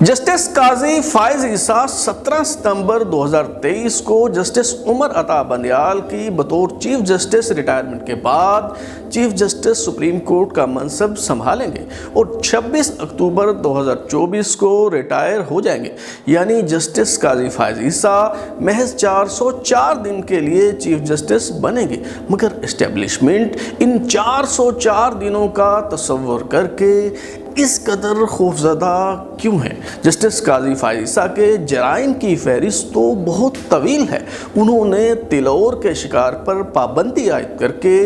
Justice قاضی فائز عیسیٰ 17 ستمبر 2023 کو justice Umar Ata Bandial کی بطور چیف جسٹس ریٹائرمنٹ کے بعد چیف جسٹس سپریم کورٹ کا منصب سنبھالیں گے اور 26 اکتوبر 2024 کو ریٹائر ہو جائیں گے۔ یعنی جسٹس قاضی فائز عیسیٰ محض 404 دن کے لیے چیف جسٹس بنیں گے، مگر اسٹیبلشمنٹ ان 404 دنوں کا تصور کر کے اس قدر خوفزدہ کیوں ہے؟ جسٹس قاضی فائز عیسیٰ کے جرائم کی فہرست تو بہت طویل ہے۔ انہوں نے تلور کے شکار پر پابندی عائد کر کے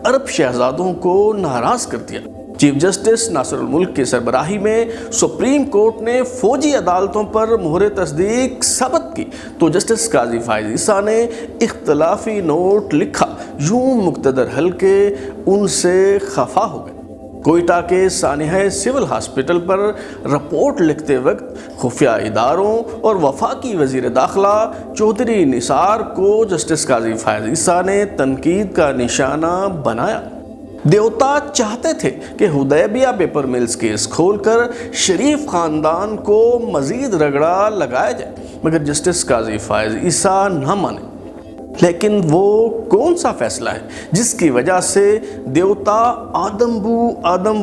عرب شہزادوں کو ناراض کر دیا۔ چیف جسٹس ناصر الملک کی سربراہی میں سپریم کورٹ نے فوجی عدالتوں پر مہر تصدیق ثبت کی تو جسٹس قاضی فائز عیسیٰ نے اختلافی نوٹ لکھا، یوں مقتدر حلقے ان سے خفا ہو گئے۔ کوئٹہ کے سانحہ سول ہاسپٹل پر رپورٹ لکھتے وقت خفیہ اداروں اور وفاقی وزیر داخلہ چودھری نثار کو جسٹس قاضی فائز عیسیٰ نے تنقید کا نشانہ بنایا۔ دیوتا چاہتے تھے کہ حدیبیہ پیپر ملز کیس کھول کر شریف خاندان کو مزید رگڑا لگایا جائے، مگر جسٹس قاضی فائز عیسیٰ نہ مانے۔ لیکن وہ کون سا فیصلہ ہے جس کی وجہ سے دیوتا آدم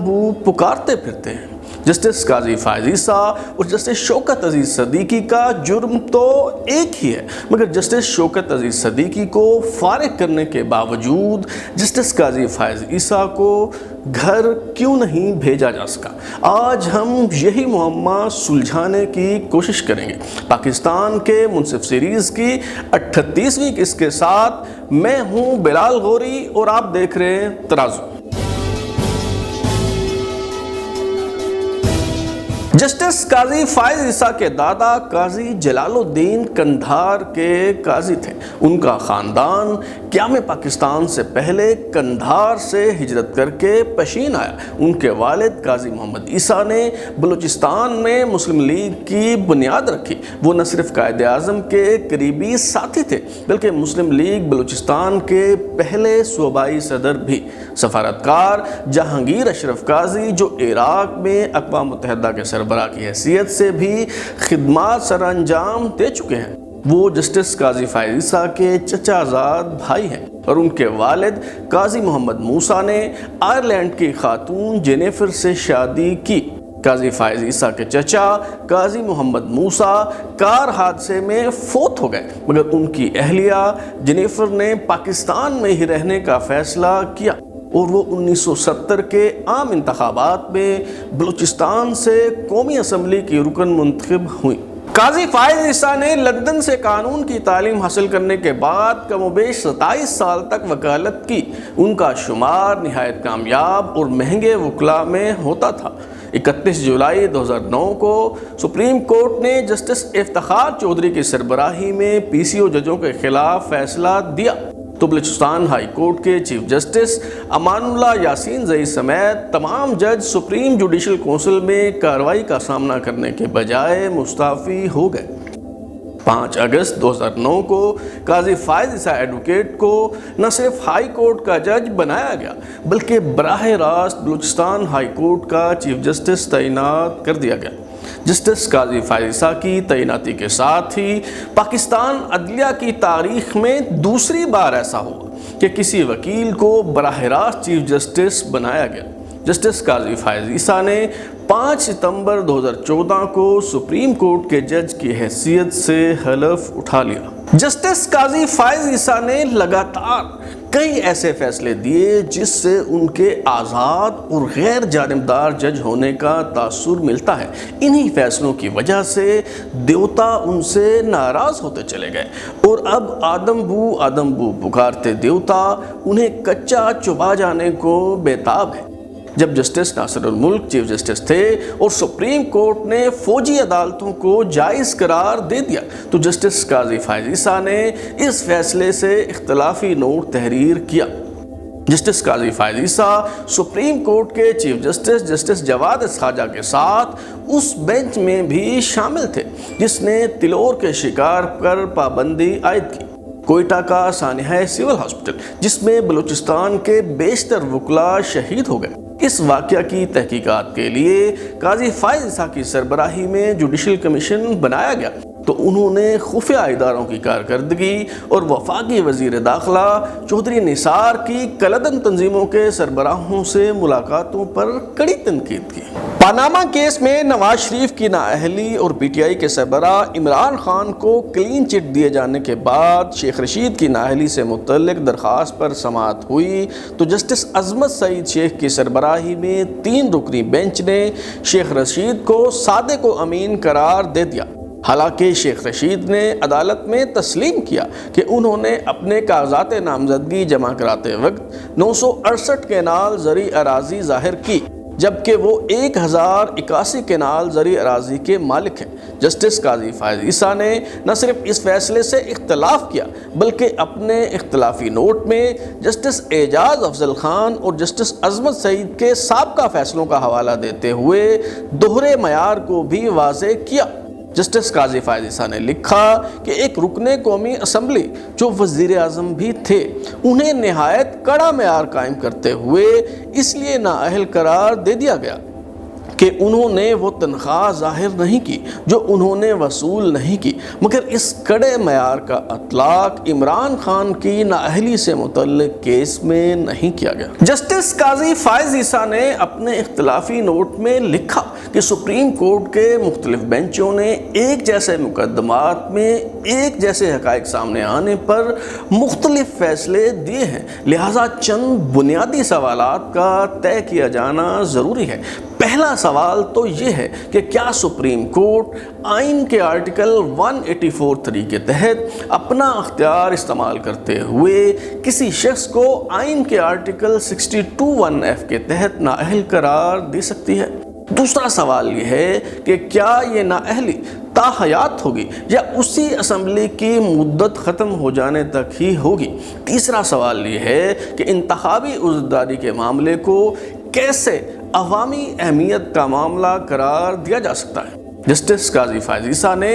بو پکارتے پھرتے ہیں؟ جسٹس قاضی فائز عیسیٰ اور جسٹس شوکت عزیز صدیقی کا جرم تو ایک ہی ہے، مگر جسٹس شوکت عزیز صدیقی کو فارغ کرنے کے باوجود جسٹس قاضی فائز عیسیٰ کو گھر کیوں نہیں بھیجا جا سکا؟ آج ہم یہی معمہ سلجھانے کی کوشش کریں گے۔ پاکستان کے منصف سیریز کی 38ویں قسط کے ساتھ میں ہوں بلال غوری اور آپ دیکھ رہے ہیں ترازو۔ جسٹس قاضی فائز عیسیٰ کے دادا قاضی جلال الدین قندھار کے قاضی تھے۔ ان کا خاندان قیام پاکستان سے پہلے قندھار سے ہجرت کر کے پشین آیا۔ ان کے والد قاضی محمد عیسیٰ نے بلوچستان میں مسلم لیگ کی بنیاد رکھی۔ وہ نہ صرف قائد اعظم کے قریبی ساتھی تھے بلکہ مسلم لیگ بلوچستان کے پہلے صوبائی صدر بھی۔ سفارتکار جہانگیر اشرف قاضی جو عراق میں اقوام متحدہ کے سربراہ کی حیثیت سے بھی خدمات سر انجام دے چکے ہیں، وہ جسٹس قاضی فائز عیسیٰ کے چچا زاد بھائی ہیں، اور ان کے والد قاضی محمد موسیٰ نے آئرلینڈ کی خاتون جینیفر سے شادی کی۔ قاضی فائز عیسیٰ کے چچا قاضی محمد موسیٰ کار حادثے میں فوت ہو گئے، مگر ان کی اہلیہ جینیفر نے پاکستان میں ہی رہنے کا فیصلہ کیا اور وہ 1970 کے عام انتخابات میں بلوچستان سے قومی اسمبلی کی رکن منتخب ہوئیں۔ قاضی فائز عیسیٰ نے لندن سے قانون کی تعلیم حاصل کرنے کے بعد کم و بیش 27 سال تک وکالت کی۔ ان کا شمار نہایت کامیاب اور مہنگے وکلاء میں ہوتا تھا۔ 31 جولائی 2009 کو سپریم کورٹ نے جسٹس افتخار چودھری کی سربراہی میں PCO ججوں کے خلاف فیصلہ دیا تو بلوچستان ہائی کورٹ کے چیف جسٹس امان اللہ یاسین زئی سمیت تمام جج سپریم جوڈیشل کونسل میں کارروائی کا سامنا کرنے کے بجائے مستعفی ہو گئے۔ 5 اگست 2009 کو قاضی فائز عیسیٰ ایڈوکیٹ کو نہ صرف ہائی کورٹ کا جج بنایا گیا بلکہ براہ راست بلوچستان ہائی کورٹ کا چیف جسٹس تعینات کر دیا گیا۔ جسٹس قاضی فائز عیسیٰ کی تعیناتی کے ساتھ ہی پاکستان عدلیہ کی تاریخ میں دوسری بار ایسا ہوا کہ کسی وکیل کو براہ راست چیف جسٹس بنایا گیا۔ جسٹس قاضی فائز عیسیٰ نے 5 ستمبر 2014 کو سپریم کورٹ کے جج کی حیثیت سے حلف اٹھا لیا۔ جسٹس قاضی فائز عیسیٰ نے لگاتار کئی ایسے فیصلے دیے جس سے ان کے آزاد اور غیر جانبدار جج ہونے کا تاثر ملتا ہے۔ انہی فیصلوں کی وجہ سے دیوتا ان سے ناراض ہوتے چلے گئے اور اب آدم بو پکارتے دیوتا انہیں کچا چبا جانے کو بیتاب ہے۔ جب جسٹس ناصر الملک چیف جسٹس تھے اور سپریم کورٹ نے فوجی عدالتوں کو جائز قرار دے دیا تو جسٹس قاضی فائز عیسیٰ نے اس فیصلے سے اختلافی نوٹ تحریر کیا۔ جسٹس قاضی فائز عیسیٰ سپریم کورٹ کے چیف جسٹس جسٹس جواد خواجہ کے ساتھ اس بینچ میں بھی شامل تھے جس نے تلور کے شکار پر پابندی عائد کی۔ کوئٹہ کا سانحہ سول ہاسپٹل جس میں بلوچستان کے بیشتر وکلاء شہید ہو گئے۔ اس واقعہ کی تحقیقات کے لیے قاضی فائز عیسیٰ کی سربراہی میں جوڈیشل کمیشن بنایا گیا تو انہوں نے خفیہ اداروں کی کارکردگی اور وفاقی وزیر داخلہ چودھری نثار کی کلدن تنظیموں کے سربراہوں سے ملاقاتوں پر کڑی تنقید کی۔ پاناما کیس میں نواز شریف کی نااہلی اور پی ٹی آئی کے سربراہ عمران خان کو کلین چٹ دیے جانے کے بعد شیخ رشید کی نااہلی سے متعلق درخواست پر سماعت ہوئی تو جسٹس عظمت سعید شیخ کی سربراہی میں 3 رکنی بینچ نے شیخ رشید کو صادق و امین قرار دے دیا۔ حالانکہ شیخ رشید نے عدالت میں تسلیم کیا کہ انہوں نے اپنے کاغذات نامزدگی جمع کراتے وقت 968 کینال زرعی اراضی ظاہر کی، جبکہ وہ 1081 کینال زرعی اراضی کے مالک ہیں۔ جسٹس قاضی فائز عیسیٰ نے نہ صرف اس فیصلے سے اختلاف کیا بلکہ اپنے اختلافی نوٹ میں جسٹس اعجاز افضل خان اور جسٹس عظمت سعید کے سابقہ فیصلوں کا حوالہ دیتے ہوئے دوہرے معیار کو بھی واضح کیا۔ جسٹس قاضی فائز عیسیٰ نے لکھا کہ ایک رکن قومی اسمبلی جو وزیر اعظم بھی تھے، انہیں نہایت کڑا معیار قائم کرتے ہوئے اس لیے نااہل قرار دے دیا گیا کہ انہوں نے وہ تنخواہ ظاہر نہیں کی جو انہوں نے وصول نہیں کی، مگر اس کڑے معیار کا اطلاق عمران خان کی نااہلی سے متعلق کیس میں نہیں کیا گیا۔ جسٹس قاضی فائز عیسیٰ نے اپنے اختلافی نوٹ میں لکھا کہ سپریم کورٹ کے مختلف بینچوں نے ایک جیسے مقدمات میں ایک جیسے حقائق سامنے آنے پر مختلف فیصلے دیے ہیں، لہٰذا چند بنیادی سوالات کا طے کیا جانا ضروری ہے۔ پہلا سوال تو یہ ہے کہ کیا سپریم کورٹ آئین کے آرٹیکل 184(3) کے تحت اپنا اختیار استعمال کرتے ہوئے کسی شخص کو آئین کے آرٹیکل 62(1)(f) کے تحت نااہل قرار دے سکتی ہے؟ دوسرا سوال یہ ہے کہ کیا یہ نااہلی تا حیات ہوگی یا اسی اسمبلی کی مدت ختم ہو جانے تک ہی ہوگی؟ تیسرا سوال یہ ہے کہ انتخابی عزداری کے معاملے کو کیسے عوامی اہمیت کا معاملہ قرار دیا جا سکتا ہے؟ جسٹس قاضی فائز عیسیٰ نے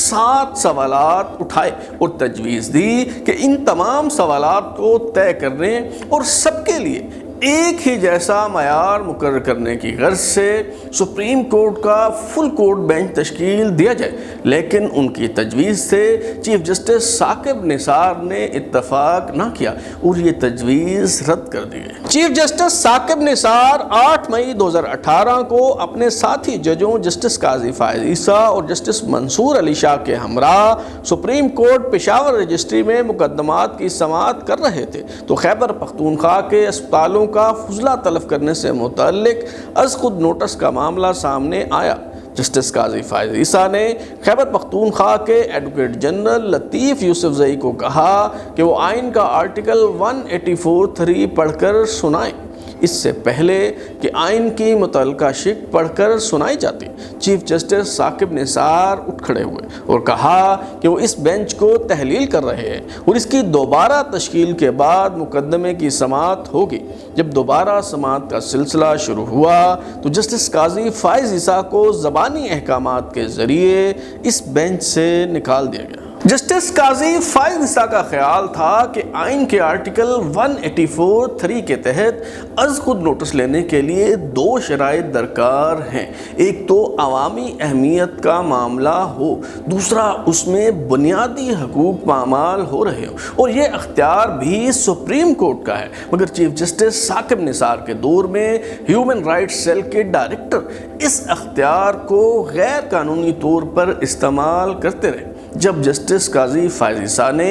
7 سوالات اٹھائے اور تجویز دی کہ ان تمام سوالات کو طے کرنے اور سب کے لیے ایک ہی جیسا معیار مقرر کرنے کی غرض سے سپریم کورٹ کا فل کورٹ بینچ تشکیل دیا جائے، لیکن ان کی تجویز سے چیف جسٹس ثاقب نثار نے اتفاق نہ کیا اور یہ تجویز رد کر دی گئی۔ چیف جسٹس ثاقب نثار 8 مئی 2018 کو اپنے ساتھی ججوں جسٹس قاضی فائز عیسیٰ اور جسٹس منصور علی شاہ کے ہمراہ سپریم کورٹ پشاور رجسٹری میں مقدمات کی سماعت کر رہے تھے تو خیبر پختونخوا کے اسپتالوں کا فضلہ تلف کرنے سے متعلق از خود نوٹس کا معاملہ سامنے آیا۔ جسٹس قاضی فائز عیسیٰ نے خیبر پختونخوا کے ایڈوکیٹ جنرل لطیف یوسف زئی کو کہا کہ وہ آئین کا آرٹیکل 184(3) پڑھ کر سنائیں، اس سے پہلے کہ آئین کی متعلقہ شق پڑھ کر سنائی جاتی۔ چیف جسٹس ثاقب نثار اٹھ کھڑے ہوئے اور کہا کہ وہ اس بینچ کو تحلیل کر رہے ہیں اور اس کی دوبارہ تشکیل کے بعد مقدمے کی سماعت ہوگی۔ جب دوبارہ سماعت کا سلسلہ شروع ہوا تو جسٹس قاضی فائز عیسیٰ کو زبانی احکامات کے ذریعے اس بینچ سے نکال دیا گیا۔ جسٹس قاضی فائز عیسیٰ کا خیال تھا کہ آئین کے آرٹیکل 184(3) کے تحت از خود نوٹس لینے کے لیے 2 شرائط درکار ہیں، ایک تو عوامی اہمیت کا معاملہ ہو، دوسرا اس میں بنیادی حقوق پامال ہو رہے ہوں، اور یہ اختیار بھی سپریم کورٹ کا ہے۔ مگر چیف جسٹس ثاقب نثار کے دور میں ہیومن رائٹس سیل کے ڈائریکٹر اس اختیار کو غیر قانونی طور پر استعمال کرتے رہے۔ جب جسٹس قاضی فائز عیسیٰ نے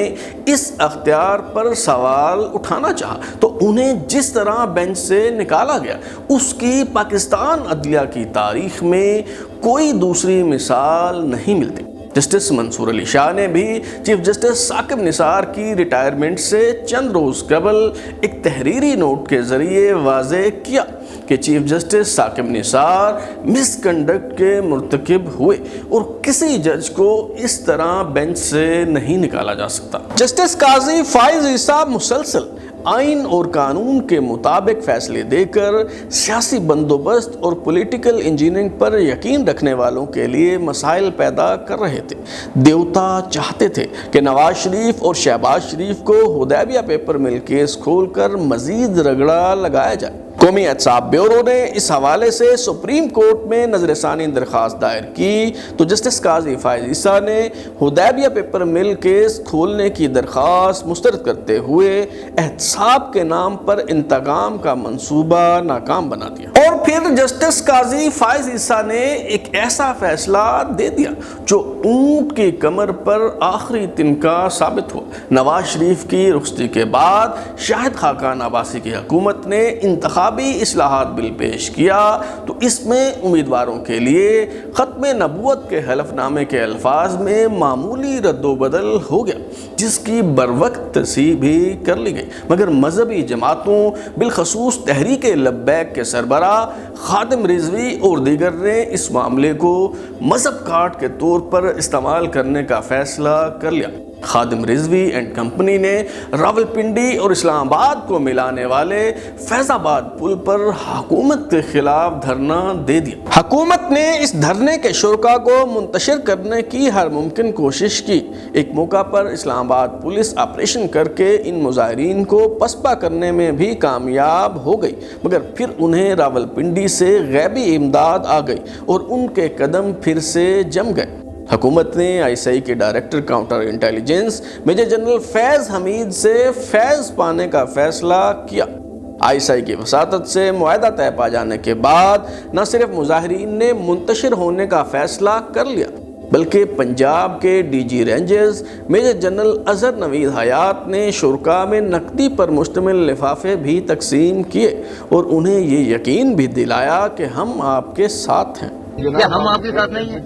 اس اختیار پر سوال اٹھانا چاہا تو انہیں جس طرح بینچ سے نکالا گیا اس کی پاکستان عدلیہ کی تاریخ میں کوئی دوسری مثال نہیں ملتی۔ جسٹس منصور علی شاہ نے بھی چیف جسٹس ثاقب نثار کی ریٹائرمنٹ سے چند روز قبل ایک تحریری نوٹ کے ذریعے واضح کیا کہ چیف جسٹس ثاقب نثار مس کنڈکٹ کے مرتکب ہوئے اور کسی جج کو اس طرح بینچ سے نہیں نکالا جا سکتا۔ جسٹس قاضی فائز عیسیٰ مسلسل آئین اور قانون کے مطابق فیصلے دے کر سیاسی بندوبست اور پولیٹیکل انجینئرنگ پر یقین رکھنے والوں کے لیے مسائل پیدا کر رہے تھے۔ دیوتا چاہتے تھے کہ نواز شریف اور شہباز شریف کو حدیبیہ پیپر مل کیس کھول کر مزید رگڑا لگایا جائے۔ قومی احتساب بیورو نے اس حوالے سے سپریم کورٹ میں نظر ثانی درخواست دائر کی تو جسٹس قاضی فائز عیسیٰ نے حدیبیہ پیپر مل کیس کھولنے کی درخواست مسترد کرتے ہوئے احتساب کے نام پر انتقام کا منصوبہ ناکام بنا دیا۔ اور پھر جسٹس قاضی فائز عیسیٰ نے ایک ایسا فیصلہ دے دیا جو اونٹ کی کمر پر آخری تنکا ثابت ہوا۔ نواز شریف کی رخصتی کے بعد شاہد خاقان عباسی کی حکومت نے انتخابی اصلاحات بل پیش کیا تو اس میں امیدواروں کے لیے ختم نبوت کے حلف نامے کے الفاظ میں معمولی رد و بدل ہو گیا، جس کی بروقت تصحیح بھی کر لی گئی، مگر مذہبی جماعتوں بالخصوص تحریک لبیک کے سربراہ خادم رضوی اور دیگر نے اس معاملے کو مذہب کارڈ کے طور پر استعمال کرنے کا فیصلہ کر لیا۔ خادم رضوی اینڈ کمپنی نے راولپنڈی اور اسلام آباد کو ملانے والے فیض آباد پل پر حکومت کے خلاف دھرنا دے دیا۔ حکومت نے اس دھرنے کے شرکاء کو منتشر کرنے کی ہر ممکن کوشش کی۔ ایک موقع پر اسلام آباد پولیس آپریشن کر کے ان مظاہرین کو پسپا کرنے میں بھی کامیاب ہو گئی، مگر پھر انہیں راولپنڈی سے غیبی امداد آ گئی اور ان کے قدم پھر سے جم گئے۔ حکومت نے آئی ایس آئی کے director counter intelligence major general Faiz Hameed سے فیض پانے کا فیصلہ کیا۔ آئی ایس آئی کی وساطت سے معاہدہ طے پا جانے کے بعد نہ صرف مظاہرین نے منتشر ہونے کا فیصلہ کر لیا، بلکہ پنجاب کے D G rangers major general Azhar Naveed Hayat نے شرکاء میں نقدی پر مشتمل لفافے بھی تقسیم کیے اور انہیں یہ یقین بھی دلایا کہ ہم آپ کے ساتھ ہیں۔ کیا ہم آپ کے ساتھ نہیں ہیں؟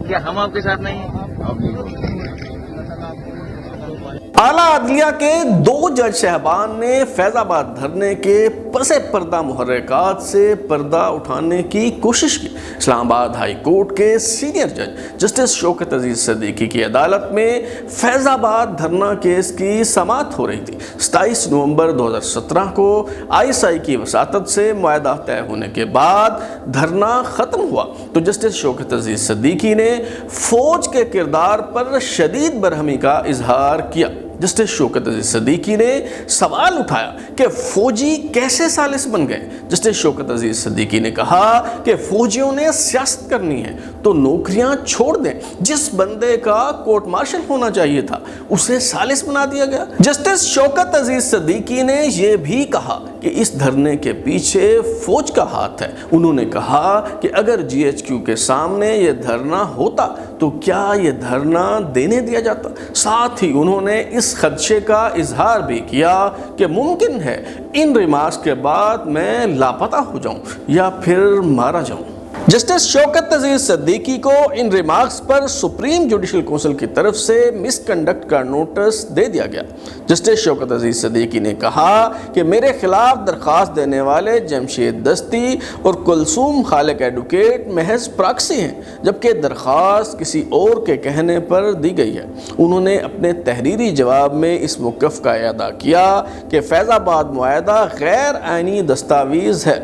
کیا ہم آپ کے ساتھ نہیں ہیں؟ اعلیٰ عدلیہ کے 2 جج صاحبان نے فیض آباد دھرنے کے پس پردہ محرکات سے پردہ اٹھانے کی کوشش کی۔ اسلام آباد ہائی کورٹ کے سینئر جج جسٹس شوکت عزیز صدیقی کی عدالت میں فیض آباد دھرنا کیس کی سماعت ہو رہی تھی۔ 27 نومبر 2017 کو آئی ایس آئی کی وساطت سے معاہدہ طے ہونے کے بعد دھرنا ختم ہوا تو جسٹس شوکت عزیز صدیقی نے فوج کے کردار پر شدید برہمی کا اظہار کیا۔ جسٹس شوکت عزیز صدیقی نے سوال اٹھایا کہ فوجی کیسے ثالث بن گئے۔ جسٹس شوکت عزیز صدیقی نے کہا کہ فوجیوں نے سیاست کرنی ہے تو نوکریاں چھوڑ دیں، جس بندے کا کورٹ مارشل ہونا چاہیے تھا اسے ثالث بنا دیا گیا۔ جسٹس شوکت عزیز صدیقی نے یہ بھی کہا کہ اس دھرنے کے پیچھے فوج کا ہاتھ ہے۔ انہوں نے کہا کہ اگر جی ایچ کیو کے سامنے یہ دھرنا ہوتا تو کیا یہ دھرنا دینے دیا جاتا؟ ساتھ ہی انہوں نے اس خدشے کا اظہار بھی کیا کہ ممکن ہے ان ریمارکس کے بعد میں لاپتہ ہو جاؤں یا پھر مارا جاؤں۔ جسٹس شوکت عزیز صدیقی کو ان ریمارکس پر سپریم جوڈیشل کونسل کی طرف سے مس کنڈکٹ کا نوٹس دے دیا گیا۔ جسٹس شوکت عزیز صدیقی نے کہا کہ میرے خلاف درخواست دینے والے جمشید دستی اور کلثوم خالق ایڈوکیٹ محض پراکسی ہیں، جبکہ درخواست کسی اور کے کہنے پر دی گئی ہے۔ انہوں نے اپنے تحریری جواب میں اس موقف کا اعادہ کیا کہ فیض آباد معاہدہ غیر آئینی دستاویز ہے۔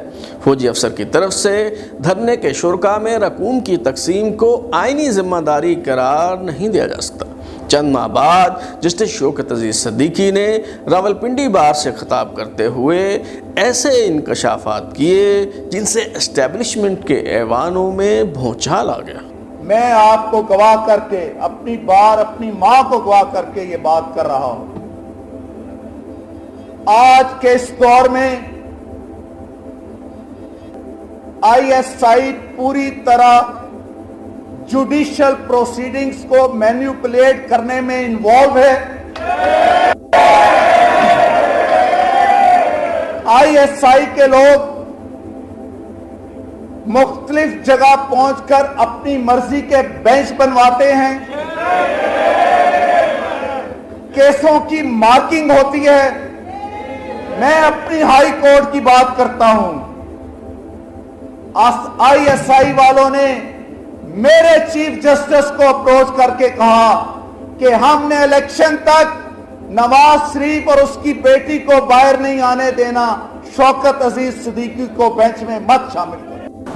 فوجی افسر کی طرف سے دھرنے کے شرکاء میں رقوم کی تقسیم کو آئینی ذمہ داری قرار نہیں دیا جا سکتا۔ چند ماہ بعد جسٹس شوکت عزیز صدیقی نے راولپنڈی بار سے خطاب کرتے ہوئے ایسے انکشافات کیے جن سے اسٹیبلشمنٹ کے ایوانوں میں بھونچال آ گیا۔ میں آپ کو گواہ کر کے اپنی بار اپنی ماں کو گواہ کر کے یہ بات کر رہا ہوں، آج کے اس دور میں آئی ایس آئی پوری طرح جوڈیشل پروسیڈنگز کو مینیپولیٹ کرنے میں انوالو ہے۔ آئی ایس آئی کے لوگ مختلف جگہ پہنچ کر اپنی مرضی کے بینچ بنواتے ہیں، کیسوں کی مارکنگ ہوتی ہے۔ میں اپنی ہائی کورٹ کی بات کرتا ہوں، آئی ایس آئی والوں نے میرے چیف جسٹس کو اپروچ کر کے کہا کہ ہم نے الیکشن تک نواز شریف اور اس کی بیٹی کو باہر نہیں آنے دینا، شوکت عزیز صدیقی کو بینچ میں مت شامل کریں۔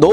2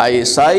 ISI,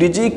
DG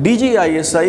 DG ISI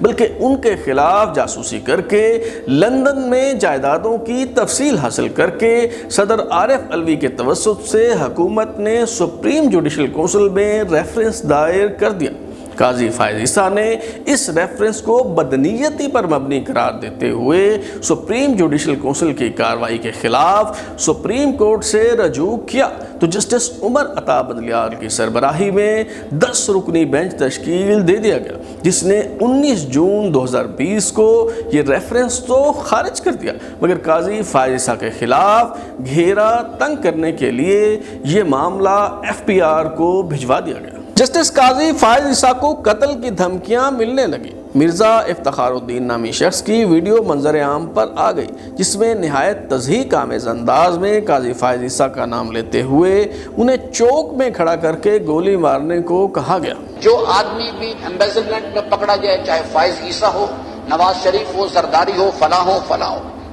بلکہ ان کے خلاف جاسوسی کر کے لندن میں جائیدادوں کی تفصیل حاصل کر کے صدر عارف علوی کے توسط سے حکومت نے سپریم جوڈیشل کونسل میں ریفرنس دائر کر دیا۔ قاضی فائز عیسیٰ نے اس ریفرنس کو بدنیتی پر مبنی قرار دیتے ہوئے سپریم جوڈیشل کونسل کی کارروائی کے خلاف سپریم کورٹ سے رجوع کیا تو جسٹس عمر عطا بندلیال کی سربراہی میں 10 رکنی بینچ تشکیل دے دیا گیا، جس نے 19 جون 2020 کو یہ ریفرنس تو خارج کر دیا، مگر قاضی فائز عیسیٰ کے خلاف گھیرا تنگ کرنے کے لیے یہ معاملہ FBR کو بھجوا دیا گیا۔ جسٹس قاضی فائز عیسیٰ کو قتل کی دھمکیاں ملنے لگیں۔ مرزا افتخار الدین نامی شخص کی ویڈیو منظر عام پر آ گئی، جس میں نہایت تضحیک آمیز انداز میں قاضی فائز عیسیٰ کا نام لیتے ہوئے انہیں چوک میں کھڑا کر کے گولی مارنے کو کہا گیا۔ جو آدمی بھی ایمبیزلمنٹ میں پکڑا جائے، چاہے فائز عیسیٰ ہو، نواز شریف ہو، زرداری ہو، فلاں ہو،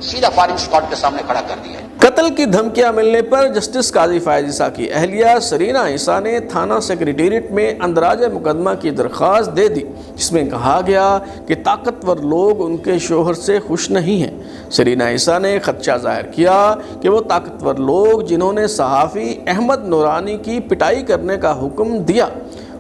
سیدھا فائرنگ اسکواڈ کے سامنے کھڑا کر دیا ہے۔ قتل کی دھمکیاں ملنے پر جسٹس قاضی فائز عیسیٰ کی اہلیہ سرینہ عیسیٰ نے تھانہ سیکریٹریٹ میں اندراج مقدمہ کی درخواست دے دی، جس میں کہا گیا کہ طاقتور لوگ ان کے شوہر سے خوش نہیں ہیں۔ سرینہ عیسیٰ نے خدشہ ظاہر کیا کہ وہ طاقتور لوگ جنہوں نے صحافی احمد نورانی کی پٹائی کرنے کا حکم دیا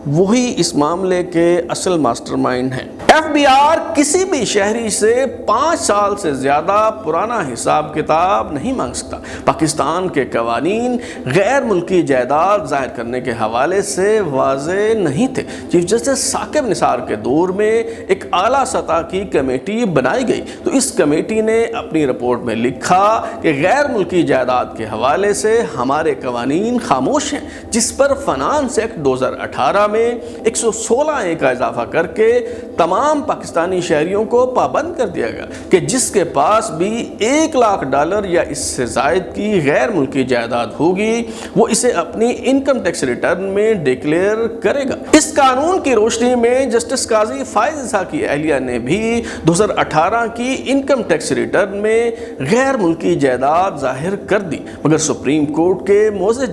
وہی اس معاملے کے اصل ماسٹر مائنڈ ہیں۔ FBR کسی بھی شہری سے 5 سال سے زیادہ پرانا حساب کتاب نہیں مانگ سکتا۔ پاکستان کے قوانین غیر ملکی جائیداد ظاہر کرنے کے حوالے سے واضح نہیں تھے۔ چیف جسٹس ثاقب نثار کے دور میں ایک اعلیٰ سطح کی کمیٹی بنائی گئی تو اس کمیٹی نے اپنی رپورٹ میں لکھا کہ غیر ملکی جائیداد کے حوالے سے ہمارے قوانین خاموش ہیں، جس پر فنانس ایکٹ 2018 میں 116 کا اضافہ کر کے تمام پاکستانی شہریوں کو پابند کر دیا گیا کہ جس کے پاس بھی $1,00,000 یا اس سے زائد کی غیر ملکی جائیداد ہوگی وہ اسے اپنی انکم ٹیکس ریٹرن میں ڈکلیئر کرے گا۔ اس قانون کی روشنی میں جسٹس قاضی فائز عیسیٰ کی اہلیہ نے بھی 2018 کی انکم ٹیکس ریٹرن میں غیر ملکی جائیداد ظاہر کر دی، مگر سپریم کورٹ کے موزے